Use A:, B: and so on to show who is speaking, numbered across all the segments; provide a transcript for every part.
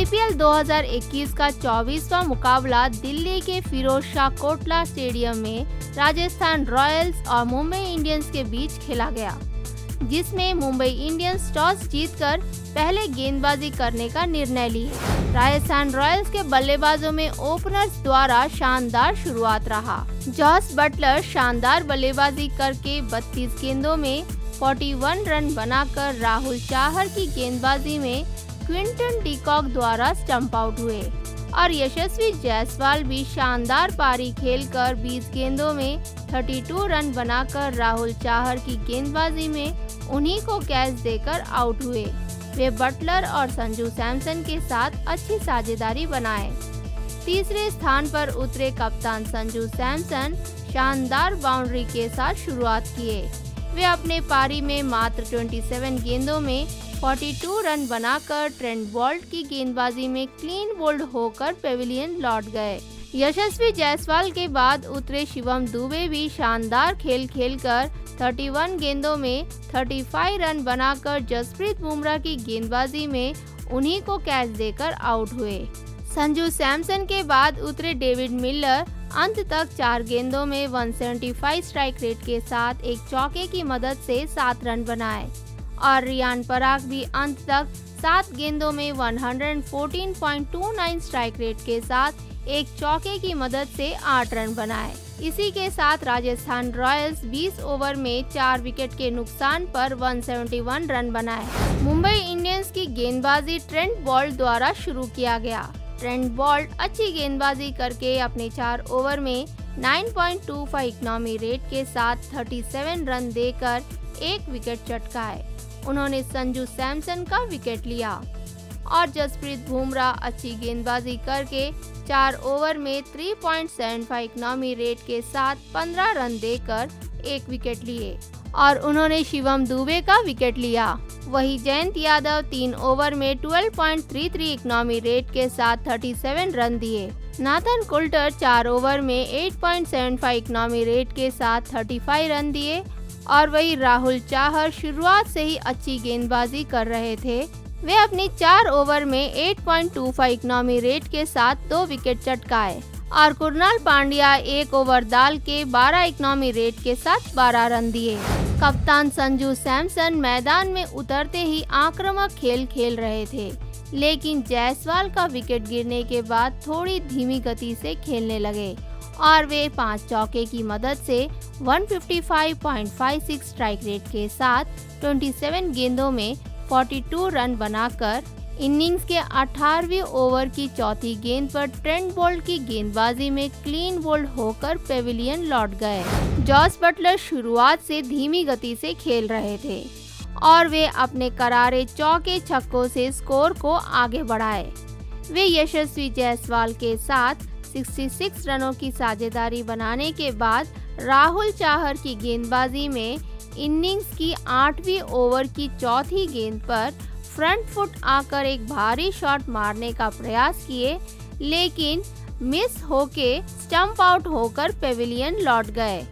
A: IPL 2021 का 24वां मुकाबला दिल्ली के फिरोज शाह कोटला स्टेडियम में राजस्थान रॉयल्स और मुंबई इंडियंस के बीच खेला गया, जिसमें मुंबई इंडियंस टॉस जीतकर पहले गेंदबाजी करने का निर्णय ली। राजस्थान रॉयल्स के बल्लेबाजों में ओपनर्स द्वारा शानदार शुरुआत रहा। जॉस बटलर शानदार बल्लेबाजी करके 32 गेंदों में 41 रन बनाकर राहुल चाहर की गेंदबाजी में क्विंटन डीकॉक द्वारा स्टंप आउट हुए और यशस्वी जायसवाल भी शानदार पारी खेलकर 20 गेंदों में 32 रन बनाकर राहुल चाहर की गेंदबाजी में उन्हीं को कैच देकर आउट हुए। वे बटलर और संजू सैमसन के साथ अच्छी साझेदारी बनाए। तीसरे स्थान पर उतरे कप्तान संजू सैमसन शानदार बाउंड्री के साथ शुरुआत किए। वे अपने पारी में मात्र 27 गेंदों में 42 रन बनाकर ट्रेंट बोल्ट की गेंदबाजी में क्लीन बोल्ड होकर पेविलियन लौट गए। यशस्वी जायसवाल के बाद उतरे शिवम दुबे भी शानदार खेल खेलकर 31 गेंदों में 35 रन बनाकर जसप्रीत बुमराह की गेंदबाजी में उन्हीं को कैच देकर आउट हुए। संजू सैमसन के बाद उतरे डेविड मिलर अंत तक 4 गेंदों में 175 स्ट्राइक रेट के साथ एक चौके की मदद से 7 रन बनाए और रियान पराग भी अंत तक 7 गेंदों में 114.29 स्ट्राइक रेट के साथ एक चौके की मदद से 8 रन बनाए। इसी के साथ राजस्थान रॉयल्स 20 ओवर में 4 विकेट के नुकसान पर 171 रन बनाए। मुंबई इंडियंस की गेंदबाजी ट्रेंट बोल्ट द्वारा शुरू किया गया। ट्रेंट बोल्ट अच्छी गेंदबाजी करके अपने 4 ओवर में 9.25 इकोनॉमी रेट के साथ 37 रन देकर एक विकेट चटकाए। उन्होंने संजू सैमसन का विकेट लिया और जसप्रीत बुमराह अच्छी गेंदबाजी करके 4 ओवर में 3.75 इकोनॉमी रेट के साथ 15 रन देकर एक विकेट लिए और उन्होंने शिवम दुबे का विकेट लिया। वही जयंत यादव 3 ओवर में 12.33 इकोनॉमी रेट के साथ 37 रन दिए। नाथन कुल्टर 4 ओवर में 8.75 इकोनॉमी रेट के साथ 35 रन दिए और वही राहुल चाहर शुरुआत से ही अच्छी गेंदबाजी कर रहे थे। वे अपनी 4 ओवर में 8.25 इकोनॉमी रेट के साथ 2 विकेट चटकाए और कुणाल पांड्या 1 ओवर डाल के 12 इकोनॉमी रेट के साथ 12 रन दिए। कप्तान संजू सैमसन मैदान में उतरते ही आक्रामक खेल खेल रहे थे, लेकिन जायसवाल का विकेट गिरने के बाद थोड़ी धीमी गति से खेलने लगे और वे 5 चौके की मदद से 155.56 स्ट्राइक रेट के साथ 27 गेंदों में 42 रन बनाकर इनिंग्स के 18वें ओवर की चौथी गेंद पर ट्रेंट बोल्ट की गेंदबाजी में क्लीन बोल्ड होकर पेविलियन लौट गए। जॉस बटलर शुरुआत से धीमी गति से खेल रहे थे और वे अपने करारे चौके छक्कों से स्कोर को आगे बढ़ाए। वे यशस्वी जायसवाल के साथ 66 रनों की साझेदारी बनाने के बाद राहुल चाहर की गेंदबाजी में इनिंग्स की 8वीं ओवर की चौथी गेंद पर फ्रंट फुट आकर एक भारी शॉट मारने का प्रयास किए, लेकिन मिस होके स्टंप आउट होकर पेविलियन लौट गए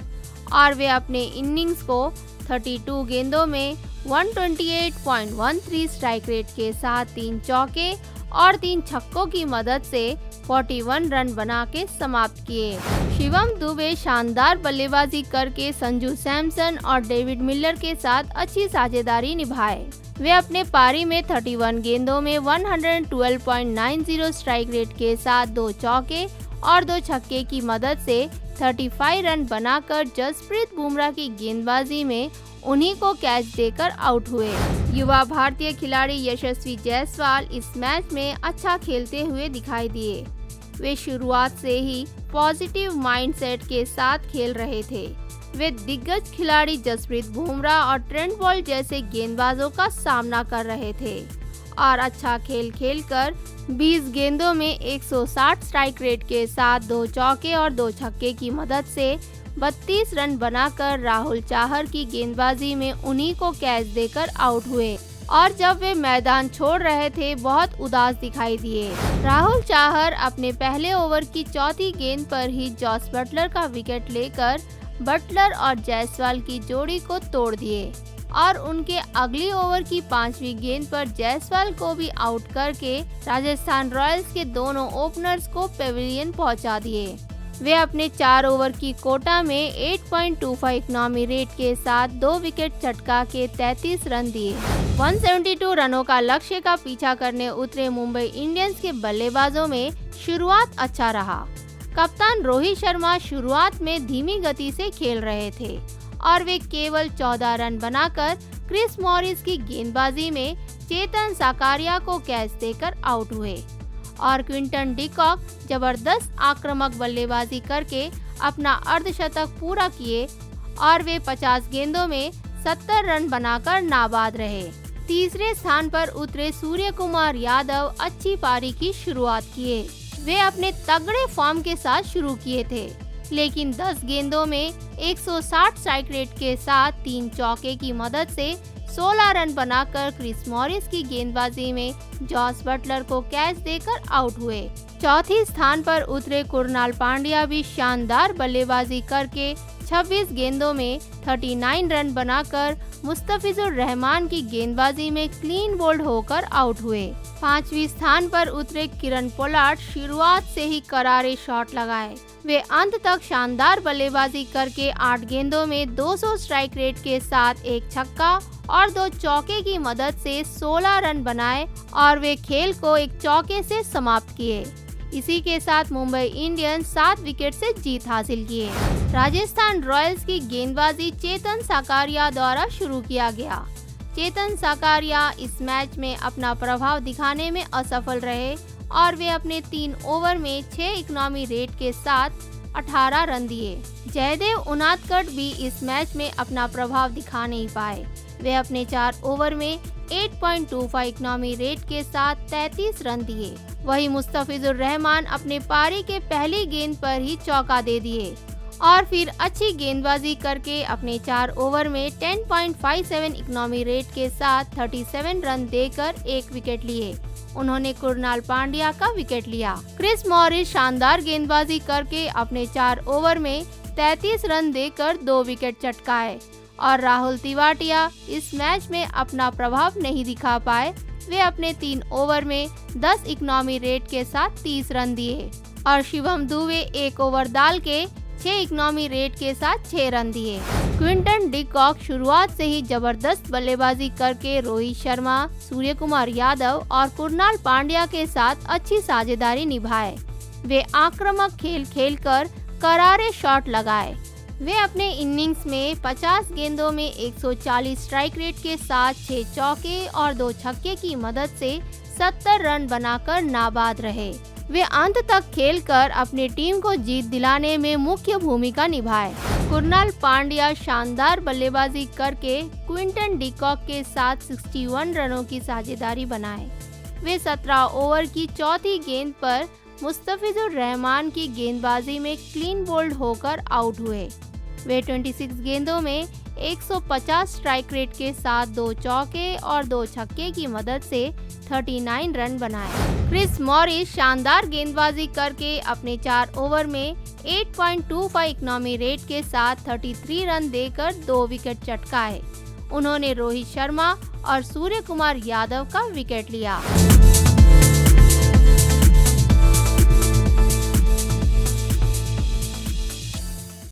A: और वे अपने इनिंग्स को 32 गेंदों में 128.13 स्ट्राइक रेट के साथ 3 चौके और 3 छक्कों की मदद से 41 रन बना के समाप्त किए। शिवम दुबे शानदार बल्लेबाजी करके संजू सैमसन और डेविड मिलर के साथ अच्छी साझेदारी निभाए। वे अपने पारी में 31 गेंदों में 112.90 स्ट्राइक रेट के साथ 2 चौके और 2 छक्के की मदद से 35 रन बनाकर जसप्रीत बुमराह की गेंदबाजी में उन्हीं को कैच देकर आउट हुए। युवा भारतीय खिलाड़ी यशस्वी जायसवाल इस मैच में अच्छा खेलते हुए दिखाई दिए। वे शुरुआत से ही पॉजिटिव माइंडसेट के साथ खेल रहे थे। वे दिग्गज खिलाड़ी जसप्रीत बुमराह और ट्रेंट बोल्ट जैसे गेंदबाजों का सामना कर रहे थे और अच्छा खेल खेलकर 20 गेंदों में 160 स्ट्राइक रेट के साथ 2 चौके और 2 छक्के की मदद से 32 रन बनाकर राहुल चाहर की गेंदबाजी में उन्हीं को कैच देकर आउट हुए और जब वे मैदान छोड़ रहे थे बहुत उदास दिखाई दिए। राहुल चाहर अपने पहले ओवर की चौथी गेंद पर ही जॉस बटलर का विकेट लेकर बटलर और जायसवाल की जोड़ी को तोड़ दिए और उनके अगली ओवर की 5वीं गेंद पर जायसवाल को भी आउट करके राजस्थान रॉयल्स के दोनों ओपनर्स को पेविलियन पहुंचा दिए। वे अपने 4 ओवर की कोटा में 8.25 इकोनॉमी रेट के साथ 2 विकेट चटका के 33 रन दिए। 172 रनों का लक्ष्य का पीछा करने उतरे मुंबई इंडियंस के बल्लेबाजों में शुरुआत अच्छा रहा। कप्तान रोहित शर्मा शुरुआत में धीमी गति से खेल रहे थे और वे केवल 14 रन बनाकर क्रिस मॉरिस की गेंदबाजी में चेतन साकारिया को कैच देकर आउट हुए और क्विंटन डिकॉक जबरदस्त आक्रामक बल्लेबाजी करके अपना अर्धशतक पूरा किए और वे 50 गेंदों में 70 रन बनाकर नाबाद रहे। तीसरे स्थान पर उतरे सूर्य कुमार यादव अच्छी पारी की शुरुआत किए। वे अपने तगड़े फॉर्म के साथ शुरू किए थे, लेकिन 10 गेंदों में 160 स्ट्राइक रेट के साथ 3 चौके की मदद से 16 रन बनाकर क्रिस मॉरिस की गेंदबाजी में जॉस बटलर को कैच देकर आउट हुए। चौथी स्थान पर उतरे कुणाल पांड्या भी शानदार बल्लेबाजी करके 26 गेंदों में 39 रन बनाकर मुस्तफिजुर रहमान की गेंदबाजी में क्लीन बोल्ड होकर आउट हुए। 5वीं स्थान पर उतरे किरण पोलार्ड शुरुआत से ही करारे शॉट लगाए। वे अंत तक शानदार बल्लेबाजी करके 8 गेंदों में 200 स्ट्राइक रेट के साथ एक छक्का और 2 चौके की मदद से 16 रन बनाए और वे खेल को एक चौके से समाप्त किए। इसी के साथ मुंबई इंडियंस 7 विकेट से जीत हासिल किए। राजस्थान रॉयल्स की गेंदबाजी चेतन साकारिया द्वारा शुरू किया गया। चेतन साकारिया इस मैच में अपना प्रभाव दिखाने में असफल रहे और वे अपने 3 ओवर में 6 इकोनॉमी रेट के साथ 18 रन दिए। जयदेव उनादकट भी इस मैच में अपना प्रभाव दिखा नहीं पाए। वे अपने 4 ओवर में 8.25 इकोनॉमी रेट के साथ 33 रन दिए। वही मुस्तफिजुर रहमान अपने पारी के पहली गेंद पर ही चौका दे दिए और फिर अच्छी गेंदबाजी करके अपने 4 ओवर में 10.57 इकोनॉमी रेट के साथ 37 रन देकर 1 विकेट लिए। उन्होंने कुणाल पांड्या का विकेट लिया। क्रिस मॉरिस शानदार गेंदबाजी करके अपने 4 ओवर में 33 रन देकर 2 विकेट चटकाए और राहुल तिवाटिया इस मैच में अपना प्रभाव नहीं दिखा पाए। वे अपने 3 ओवर में 10 इकोनॉमी रेट के साथ 30 रन दिए और शिवम दुबे 1 ओवर डाल के 6 इकोनॉमी रेट के साथ 6 रन दिए। क्विंटन डिकॉक शुरुआत से ही जबरदस्त बल्लेबाजी करके रोहित शर्मा, सूर्य कुमार यादव और कुणाल पांड्या के साथ अच्छी साझेदारी निभाए। वे आक्रामक खेल खेलकर करारे शॉट लगाए। वे अपने इनिंग्स में 50 गेंदों में 140 स्ट्राइक रेट के साथ 6 चौके और 2 छक्के की मदद से 70 रन बनाकर नाबाद रहे। वे अंत तक खेलकर अपनी टीम को जीत दिलाने में मुख्य भूमिका निभाए। कुणाल पांड्या शानदार बल्लेबाजी करके क्विंटन डिकॉक के साथ 61 रनों की साझेदारी बनाए। वे 17 ओवर की चौथी गेंद पर मुस्तफिजुर रहमान की गेंदबाजी में क्लीन बोल्ड होकर आउट हुए। वे 26 गेंदों में 150 स्ट्राइक रेट के साथ 2 चौके और 2 छक्के की मदद से 39 रन बनाए। क्रिस मॉरिस शानदार गेंदबाजी करके अपने 4 ओवर में 8.25 इकोनॉमी रेट के साथ 33 रन देकर 2 विकेट चटकाए। उन्होंने रोहित शर्मा और सूर्य कुमार यादव का विकेट लिया।